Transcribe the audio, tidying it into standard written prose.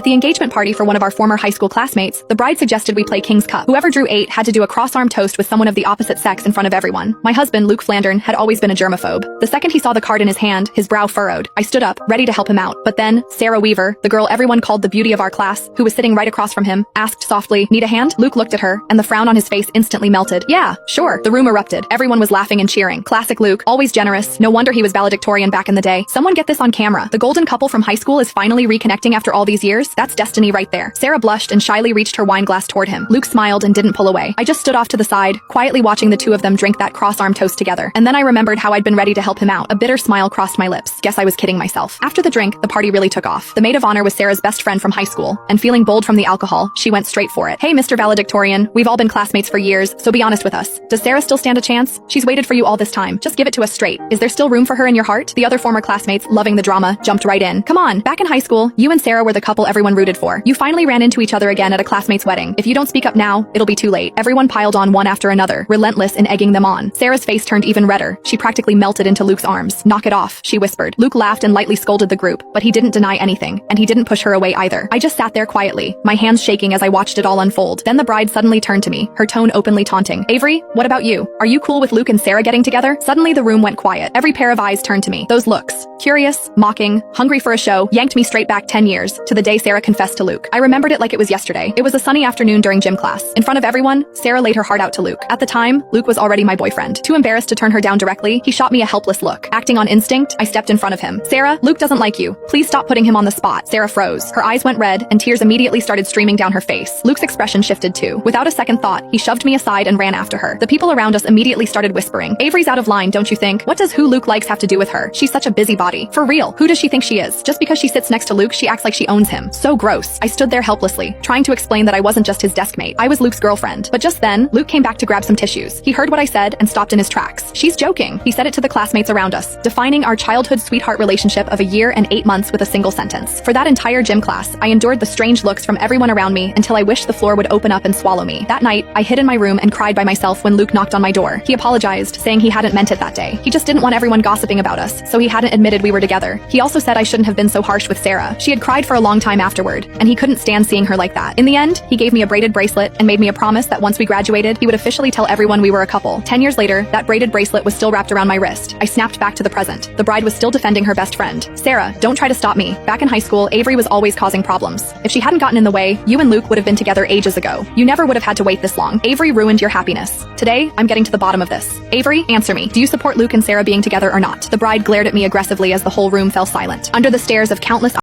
At the engagement party for one of our former high school classmates, the bride suggested we play King's Cup. Whoever drew 8 had to do a cross-arm toast with someone of the opposite sex in front of everyone. My husband, Luke Flandern, had always been a germaphobe. The second he saw the card in his hand, his brow furrowed. I stood up, ready to help him out. But then, Sarah Weaver, the girl everyone called the beauty of our class, who was sitting right across from him, asked softly, "Need a hand?" Luke looked at her, and the frown on his face instantly melted. "Yeah, sure." The room erupted. Everyone was laughing and cheering. Classic Luke, always generous. No wonder he was valedictorian back in the day. Someone get this on camera. The golden couple from high school is finally reconnecting after all these years. That's destiny right there. Sarah blushed and shyly reached her wine glass toward him. Luke smiled and didn't pull away. I just stood off to the side, quietly watching the two of them drink that cross-arm toast together. And then I remembered how I'd been ready to help him out. A bitter smile crossed my lips. Guess I was kidding myself. After the drink, the party really took off. The maid of honor was Sarah's best friend from high school, and feeling bold from the alcohol, she went straight for it. "Hey, Mr. Valedictorian, we've all been classmates for years, so be honest with us. Does Sarah still stand a chance? She's waited for you all this time. Just give it to us straight. Is there still room for her in your heart?" The other former classmates, loving the drama, jumped right in. "Come on, back in high school, you and Sarah were the couple everyone rooted for. You finally ran into each other again at a classmate's wedding. If you don't speak up now, it'll be too late." Everyone piled on one after another, relentless in egging them on. Sarah's face turned even redder. She practically melted into Luke's arms. "Knock it off," she whispered. Luke laughed and lightly scolded the group, but he didn't deny anything, and he didn't push her away either. I just sat there quietly, my hands shaking as I watched it all unfold. Then the bride suddenly turned to me, her tone openly taunting. "Avery, what about you? Are you cool with Luke and Sarah getting together?" Suddenly the room went quiet. Every pair of eyes turned to me. Those looks, curious, mocking, hungry for a show, yanked me straight back 10 years, to the day Sarah confessed to Luke. I remembered it like it was yesterday. It was a sunny afternoon during gym class. In front of everyone, Sarah laid her heart out to Luke. At the time, Luke was already my boyfriend. Too embarrassed to turn her down directly, he shot me a helpless look. Acting on instinct, I stepped in front of him. "Sarah, Luke doesn't like you. Please stop putting him on the spot." Sarah froze. Her eyes went red, and tears immediately started streaming down her face. Luke's expression shifted too. Without a second thought, he shoved me aside and ran after her. The people around us immediately started whispering, "Avery's out of line, don't you think? What does who Luke likes have to do with her? She's such a busybody. For real, who does she think she is? Just because she sits next to Luke, she acts like she owns him. So gross." I stood there helplessly, trying to explain that I wasn't just his desk mate. I was Luke's girlfriend. But just then, Luke came back to grab some tissues. He heard what I said and stopped in his tracks. "She's joking," he said it to the classmates around us, defining our childhood sweetheart relationship of a year and 8 months with a single sentence. For that entire gym class, I endured the strange looks from everyone around me until I wished the floor would open up and swallow me. That night, I hid in my room and cried by myself when Luke knocked on my door. He apologized, saying he hadn't meant it that day. He just didn't want everyone gossiping about us, so he hadn't admitted we were together. He also said I shouldn't have been so harsh with Sarah. She had cried for a long time afterward, and he couldn't stand seeing her like that. In the end, he gave me a braided bracelet and made me a promise that once we graduated, he would officially tell everyone we were a couple. 10 years later, that braided bracelet was still wrapped around my wrist. I snapped back to the present. The bride was still defending her best friend. "Sarah, don't try to stop me. Back in high school, Avery was always causing problems. If she hadn't gotten in the way, you and Luke would have been together ages ago. You never would have had to wait this long. Avery ruined your happiness. Today, I'm getting to the bottom of this. Avery, answer me. Do you support Luke and Sarah being together or not?" The bride glared at me aggressively as the whole room fell silent. Under the stares of countless